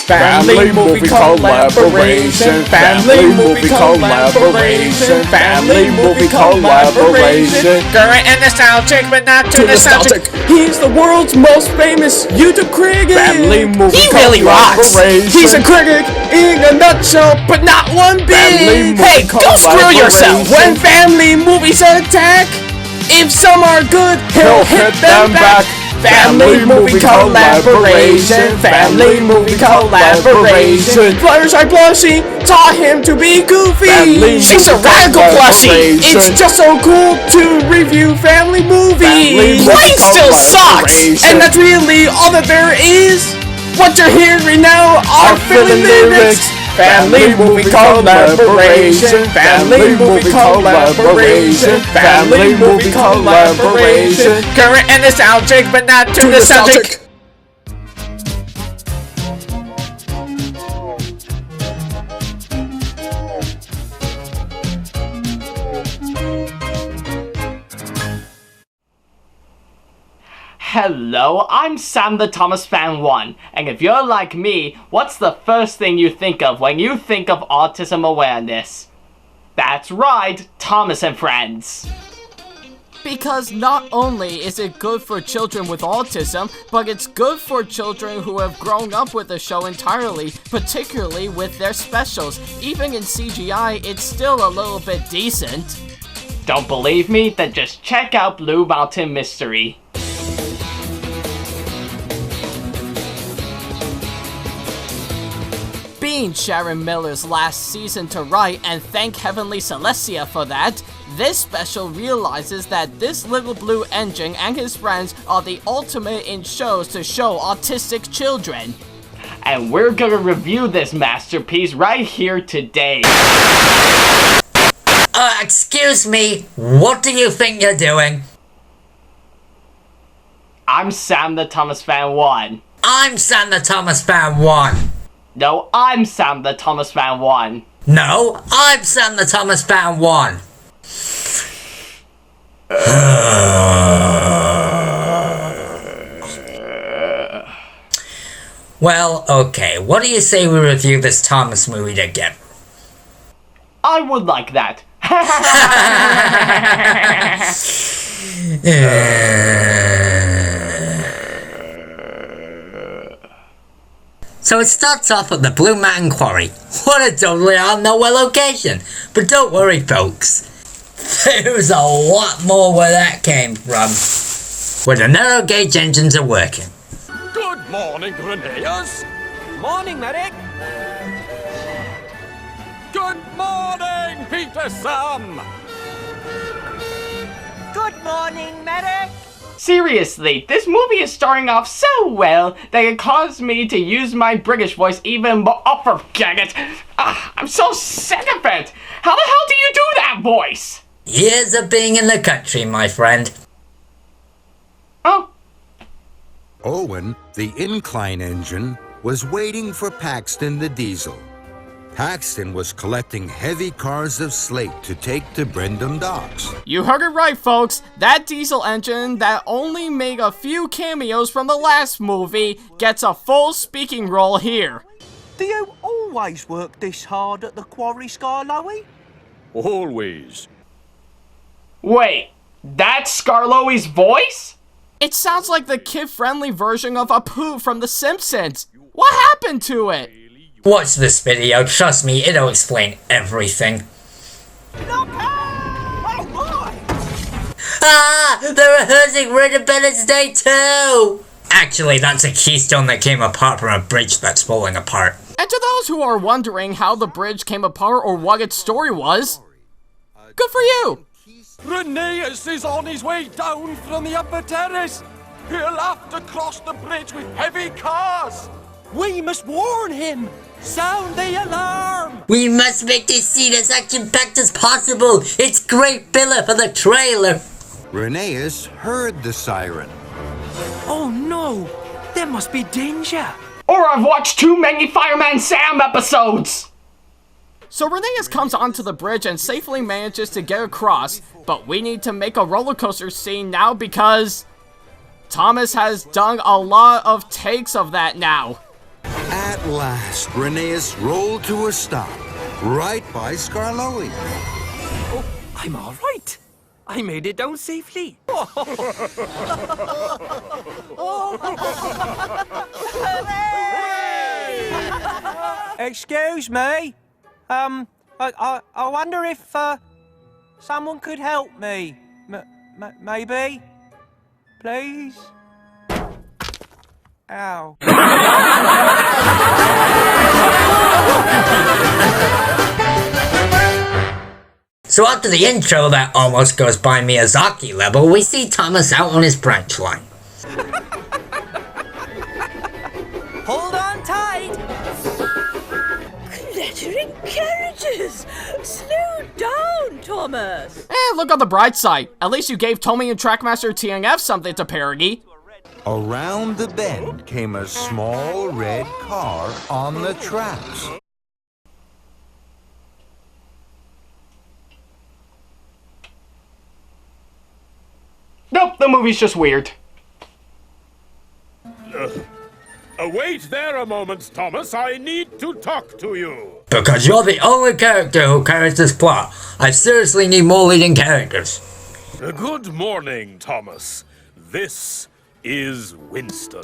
Family movie collaboration. Family movie collaboration. Family movie collaboration. Current and nostalgic, but not too nostalgic. He's the world's most famous YouTube critic. Family movie He really rocks. He's a critic in a nutshell, but not one bit. Hey, go screw yourself. When family movies attack, if some are good, he'll hit them back. Family movie collaboration. Family movie collaboration. Fluttershy Plushie taught him to be goofy. She's a radical plushie. It's just so cool to review family movies. Plane still sucks. And that's really all that there is. What you're hearing now are Philly lyrics. Family movie collaboration. Family movie collaboration. Family movie collaboration. Current and nostalgic, but not too nostalgic. Hello, I'm Sam the Thomas Fan 1, and if you're like me, what's the first thing you think of when you think of autism awareness? That's right, Thomas and Friends. Because not only is it good for children with autism, but it's good for children who have grown up with the show entirely, particularly with their specials. Even in CGI, it's still a little bit decent. Don't believe me? Then just check out Blue Mountain Mystery. Being Sharon Miller's last season to write, and thank Heavenly Celestia for that, this special realizes that this little blue engine and his friends are the ultimate in shows to show autistic children. And we're gonna review this masterpiece right here today. Excuse me, what do you think you're doing? I'm Sam the Thomas Fan 1. I'm Sam the Thomas Fan 1. No, I'm Sam the Thomas Fan 1. No, I'm Sam the Thomas Fan 1. Well, okay, what do you say we review this Thomas movie together? I would like that. So it starts off at the Blue Mountain Quarry. What a totally out-of-nowhere location. But don't worry, folks. There's a lot more where that came from. Where the narrow gauge engines are working. Good morning, Reneas. Morning, Medic. Good morning, Peter Sam. Good morning, Medic. Seriously, this movie is starting off so well that it caused me to use my British voice even more. Oh, forget it! I'm so sick of it! How the hell do you do that voice? Years of being in the country, my friend. Oh. Owen, the incline engine, was waiting for Paxton the diesel. Paxton was collecting heavy cars of slate to take to Brendam Docks. You heard it right, folks. That diesel engine that only made a few cameos from the last movie gets a full speaking role here. Do you always work this hard at the quarry, Scarloey? Always. Wait, that's Scarloey's voice? It sounds like the kid-friendly version of Apu from The Simpsons. What happened to it? Watch this video, trust me, it'll explain everything. Look out! Oh my! Ah! They're rehearsing Independence Day 2! Actually, that's a keystone that came apart from a bridge that's falling apart. And to those who are wondering how the bridge came apart or what its story was, good for you! Reneas is on his way down from the upper terrace. He'll have to cross the bridge with heavy cars. We must warn him! Sound the alarm! We must make this scene as action-packed as possible! It's great filler for the trailer! Reneas heard the siren. Oh no! There must be danger! Or I've watched too many Fireman Sam episodes! So Reneas comes onto the bridge and safely manages to get across, but we need to make a roller coaster scene now because Thomas has done a lot of takes of that now. At At last, Rheneas rolled to a stop, right by Skarloey. Oh, I'm all right. I made it down safely. Excuse me. I wonder if someone could help me. Maybe? Please? Ow. So after the intro that almost goes by Miyazaki level, we see Thomas out on his branch line. Hold on tight. Clattering carriages! Slow down, Thomas! Look on the bright side. At least you gave Tommy and Trackmaster TNF something to parody. Around the bend came a small red car on the tracks. Nope, the movie's just weird. Wait there a moment, Thomas. I need to talk to you. Because you're the only character who carries this plot. I seriously need more leading characters. Good morning, Thomas. This is Winston.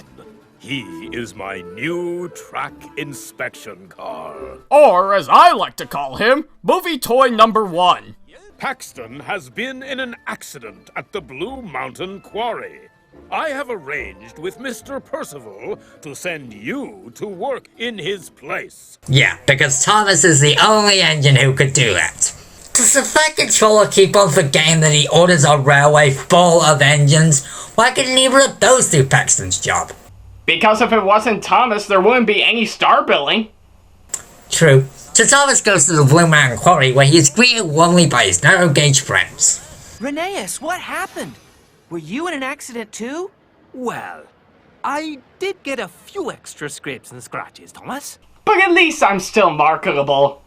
He is my new track inspection car. Or, as I like to call him, movie toy number 1. Paxton has been in an accident at the Blue Mountain Quarry. I have arranged with Mr. Percival to send you to work in his place. Yeah, because Thomas is the only engine who could do that. Does the Flight Controller keep on forgetting that he orders a railway full of engines? Why couldn't he let those do Paxton's job? Because if it wasn't Thomas, there wouldn't be any star billing. True. So Thomas goes to the Blue Mountain Quarry where he is greeted warmly by his narrow-gauge friends. Rheneas, what happened? Were you in an accident too? Well, I did get a few extra scrapes and scratches, Thomas. But at least I'm still marketable.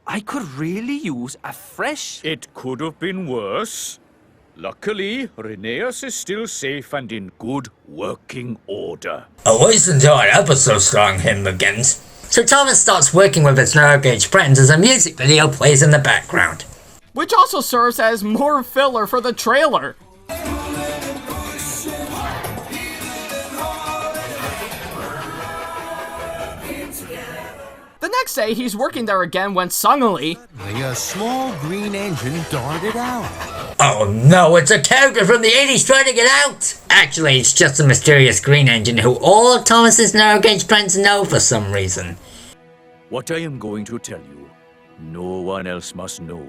I could really use a fresh... It could have been worse. Luckily, Rheneas is still safe and in good working order. At least until an episode starring him begins. So Thomas starts working with his narrow-gauge friends as a music video plays in the background. Which also serves as more filler for the trailer. The next day, he's working there again when suddenly... A small green engine darted out. Oh no, it's a character from the 80s trying to get out! Actually, it's just a mysterious green engine who all of Thomas's narrow-gauge friends know for some reason. What I am going to tell you, no one else must know.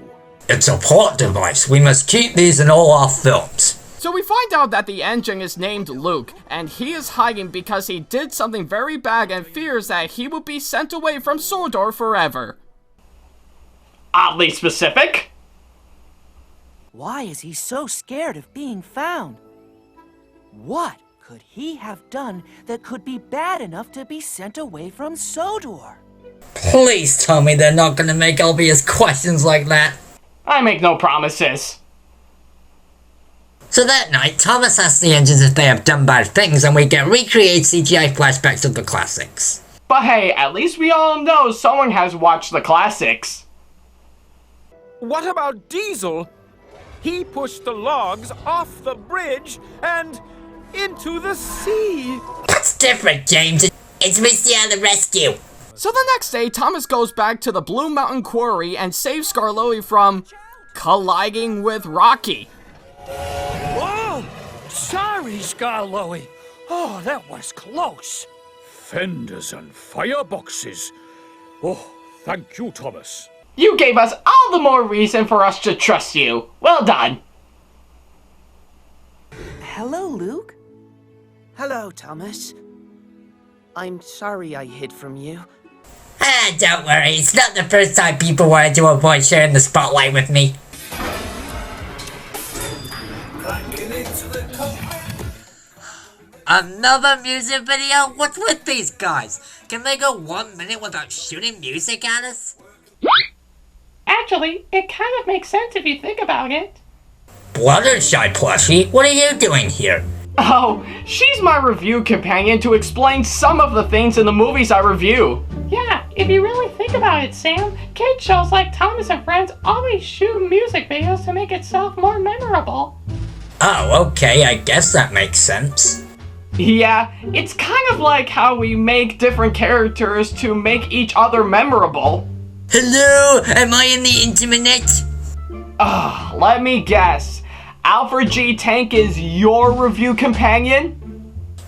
It's a plot device. We must keep these in all our films. So we find out that the engine is named Luke, and he is hiding because he did something very bad and fears that he will be sent away from Sodor forever. Oddly specific. Why is he so scared of being found? What could he have done that could be bad enough to be sent away from Sodor? Please tell me they're not gonna make obvious questions like that. I make no promises. So that night, Thomas asks the engines if they have done bad things, and we get recreated CGI flashbacks of the classics. But hey, at least we all know someone has watched the classics. What about Diesel? He pushed the logs off the bridge and into the sea. That's different, James. It's Misty on the rescue. So the next day, Thomas goes back to the Blue Mountain Quarry and saves Skarloey from colliding with Rocky. Whoa! Sorry, Skarloey. Oh, that was close. Fenders and fireboxes. Oh, thank you, Thomas. You gave us all the more reason for us to trust you. Well done. Hello, Luke. Hello, Thomas. I'm sorry I hid from you. Ah, don't worry. It's not the first time people wanted to avoid sharing the spotlight with me. Another music video? What's with these guys? Can they go 1 minute without shooting music at us? Actually, it kind of makes sense if you think about it. Fluttershy plushie, what are you doing here? Oh, she's my review companion to explain some of the things in the movies I review. Yeah, if you really think about it, Sam, kid shows like Thomas and Friends always shoot music videos to make itself more memorable. Oh, okay, I guess that makes sense. Yeah, it's kind of like how we make different characters to make each other memorable. Hello, am I in the internet? Let me guess. Alfred G. Tank is your review companion?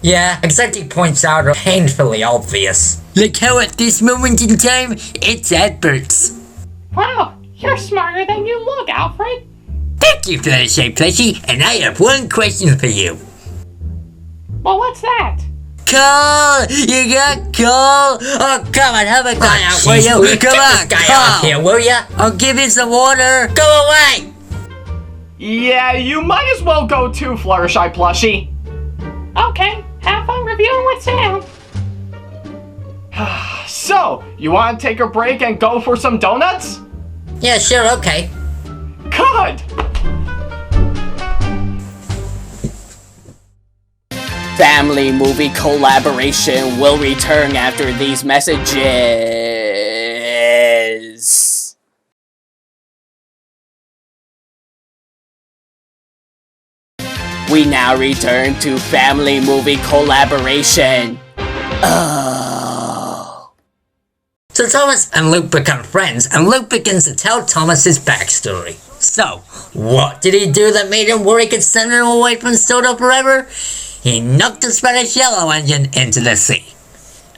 Yeah, except he points out painfully obvious. Like how at this moment in time, it's adverts. Wow, you're smarter than you look, Alfred. Thank you, Fluttershy Plushie, and I have one question for you. Well, what's that? Cole! You got Cole! Oh, come on, have a guy out, will you? Come on, guy Cole! out here, will ya? I'll give you some water. Go away! Yeah, you might as well go too, Fluttershy Plushie. Okay, have fun reviewing with Sam. So, you want to take a break and go for some donuts? Yeah, sure, okay. Good! Family movie collaboration will return after these messages. We now return to family movie collaboration. So Thomas and Luke become friends, and Luke begins to tell Thomas his backstory. So, what did he do that made him worry he could send him away from Soda forever? He knocked the Spanish Yellow Engine into the sea.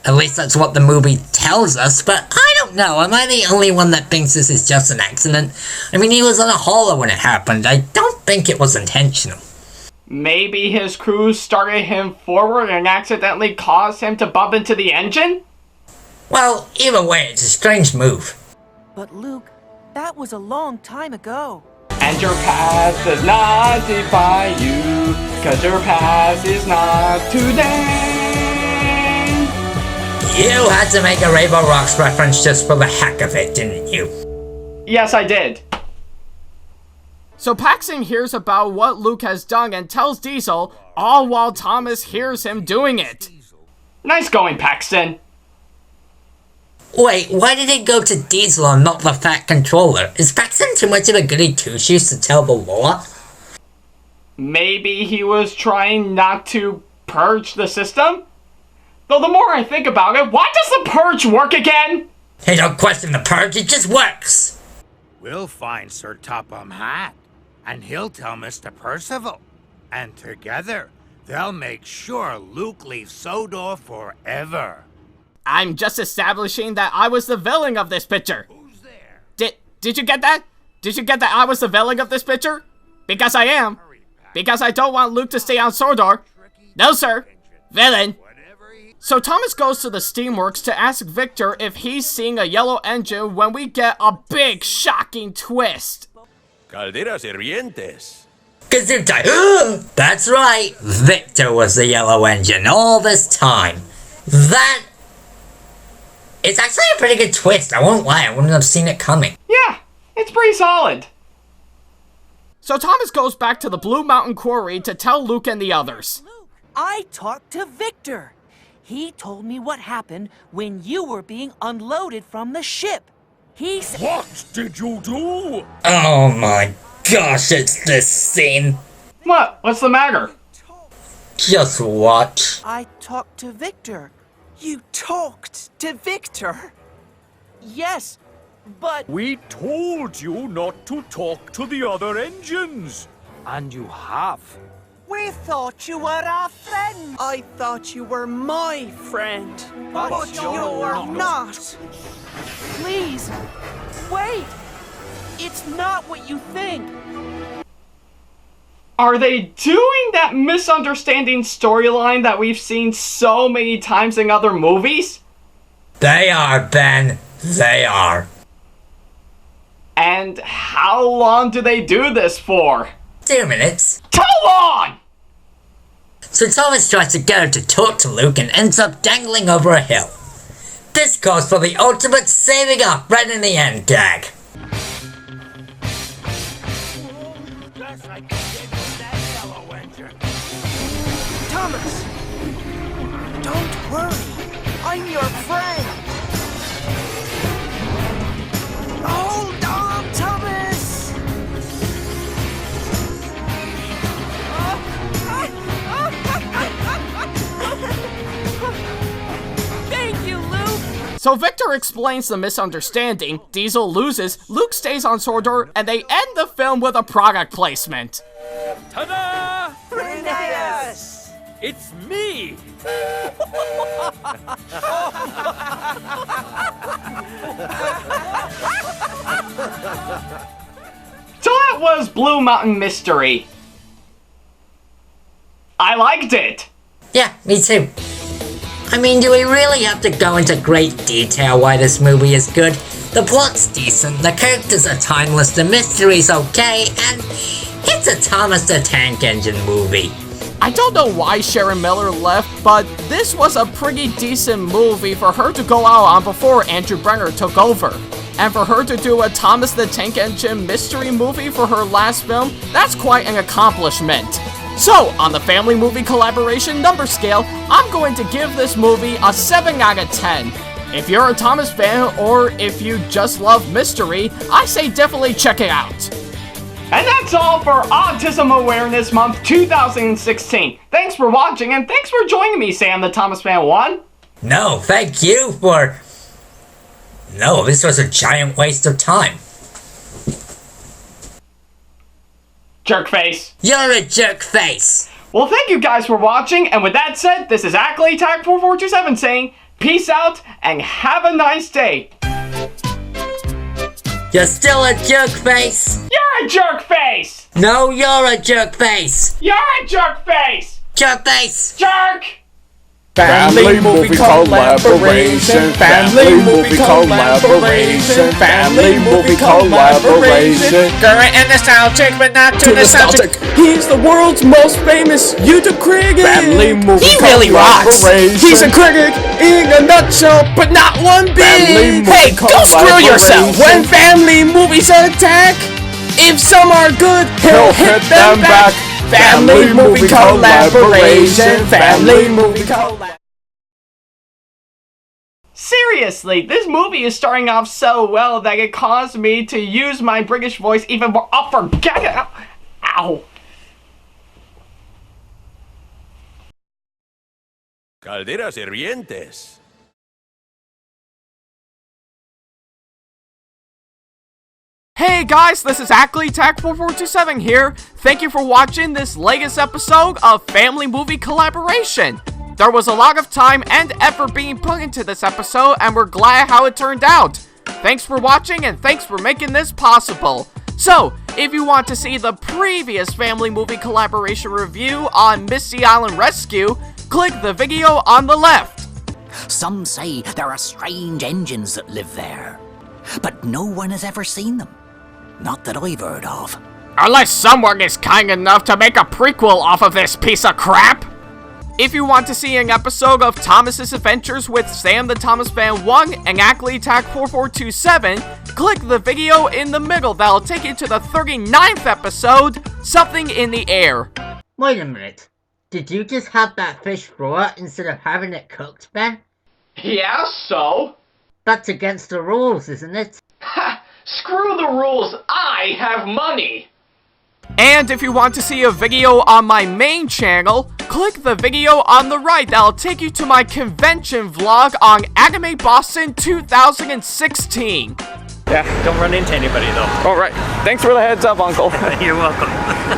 At least that's what the movie tells us, but I don't know. Am I the only one that thinks this is just an accident? I mean, he was on a hauler when it happened. I don't think it was intentional. Maybe his crew started him forward and accidentally caused him to bump into the engine? Well, either way, it's a strange move. But Luke, that was a long time ago. And your past does not define you, 'cause your past is not today. You had to make a Rainbow Rocks reference just for the heck of it, didn't you? Yes, I did. So Paxton hears about what Luke has done and tells Diesel, all while Thomas hears him doing it. Nice going, Paxton. Wait, why did it go to Diesel and not the Fat Controller? Is Paxton too much of a goody two-shoes to tell the law? Maybe he was trying not to purge the system? Though the more I think about it, why does the purge work again? Hey, don't question the purge, it just works! We'll find Sir Topham Hatt, and he'll tell Mr. Percival. And together, they'll make sure Luke leaves Sodor forever. I'm just establishing that I was the villain of this picture. Who's there? Did you get that? Did you get that I was the villain of this picture? Because I am. Because I don't want Luke to stay on Sodor. No, sir. Villain. So Thomas goes to the Steamworks to ask Victor if he's seeing a yellow engine when we get a big shocking twist. Calderas Hirvientes. Gesundheit! That's right, Victor was the yellow engine all this time. That... It's actually a pretty good twist, I won't lie, I wouldn't have seen it coming. Yeah, it's pretty solid. So Thomas goes back to the Blue Mountain Quarry to tell Luke and the others. Luke, I talked to Victor. He told me what happened when you were being unloaded from the ship. He said... What did you do? Oh my gosh, it's this scene. What? What's the matter? Just watch. I talked to Victor. You talked to Victor? Yes, but... We told you not to talk to the other engines. And you have. We thought you were our friend. I thought you were my friend. But you're not. Please, wait. It's not what you think. Are they doing that misunderstanding storyline that we've seen so many times in other movies? They are, Ben. They are. And how long do they do this for? 2 minutes. Too long! So Thomas tries to get her to talk to Luke and ends up dangling over a hill. This calls for the ultimate saving up right in the end gag. Thomas! Don't worry. I'm your friend. Hold on, Thomas! Thank you, Luke! So Victor explains the misunderstanding, Diesel loses, Luke stays on Sordor, and they end the film with a product placement. Ta-da! Phineas! It's me! So that was Blue Mountain Mystery. I liked it. Yeah, me too. I mean, do we really have to go into great detail why this movie is good? The plot's decent, the characters are timeless, the mystery's okay, and it's a Thomas the Tank Engine movie. I don't know why Sharon Miller left, but this was a pretty decent movie for her to go out on before Andrew Brenner took over. And for her to do a Thomas the Tank Engine mystery movie for her last film, that's quite an accomplishment. So, on the family movie collaboration number scale, I'm going to give this movie a 7 out of 10. If you're a Thomas fan, or if you just love mystery, I say definitely check it out. And that's all for Autism Awareness Month 2016. Thanks for watching, and thanks for joining me, Sam the Thomas Fan 1. No, thank you for... No, this was a giant waste of time. Jerkface. You're a jerk face. Well, thank you guys for watching, and with that said, this is Ackley Tag 4427 saying, peace out, and have a nice day. You're still a jerk face. You're a jerk face. No, you're a jerk face. You're a jerk face. Jerk face. Jerk. Family movie collaboration, family movie collaboration, family movie collaboration. Current and nostalgic, but not too nostalgic. He's the world's most famous YouTube critic. Family movie He really rocks. He's a critic in a nutshell, but not one bit. Hey, go screw yourself. When family movies attack, if some are good, he'll hit them back. Family movie collaboration, family movie collaboration. Seriously, this movie is starting off so well that it caused me to use my British voice even more. Oh, forget it! Ow! Calderas hirvientes. Hey guys, this is Ackley Tag 4427 here. Thank you for watching this latest episode of Family Movie Collaboration. There was a lot of time and effort being put into this episode, and we're glad how it turned out. Thanks for watching, and thanks for making this possible. So, if you want to see the previous Family Movie Collaboration review on Misty Island Rescue, click the video on the left. Some say there are strange engines that live there, but no one has ever seen them. Not that I've heard of. Unless someone is kind enough to make a prequel off of this piece of crap. If you want to see an episode of Thomas's Adventures with Sam the Thomas Fan 1 and Ackley Tag 4427, click the video in the middle that'll take you to the 39th episode, Something in the Air. Wait a minute. Did you just have that fish raw instead of having it cooked, Ben? Yeah, so? That's against the rules, isn't it? Ha! Screw the rules, I have money! And if you want to see a video on my main channel, click the video on the right that'll take you to my convention vlog on Anime Boston 2016. Yeah, don't run into anybody though. Alright, thanks for the heads up, Uncle. You're welcome.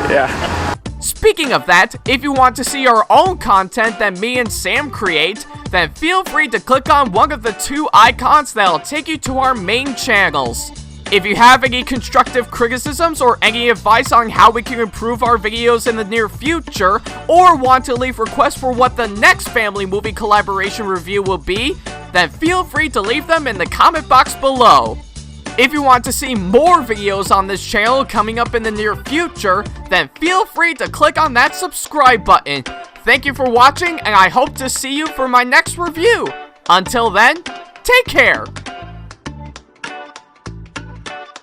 Yeah. Speaking of that, if you want to see our own content that me and Sam create, then feel free to click on one of the two icons that'll take you to our main channels. If you have any constructive criticisms or any advice on how we can improve our videos in the near future, or want to leave requests for what the next Family Movie Collaboration review will be, then feel free to leave them in the comment box below. If you want to see more videos on this channel coming up in the near future, then feel free to click on that subscribe button. Thank you for watching, and I hope to see you for my next review. Until then, take care!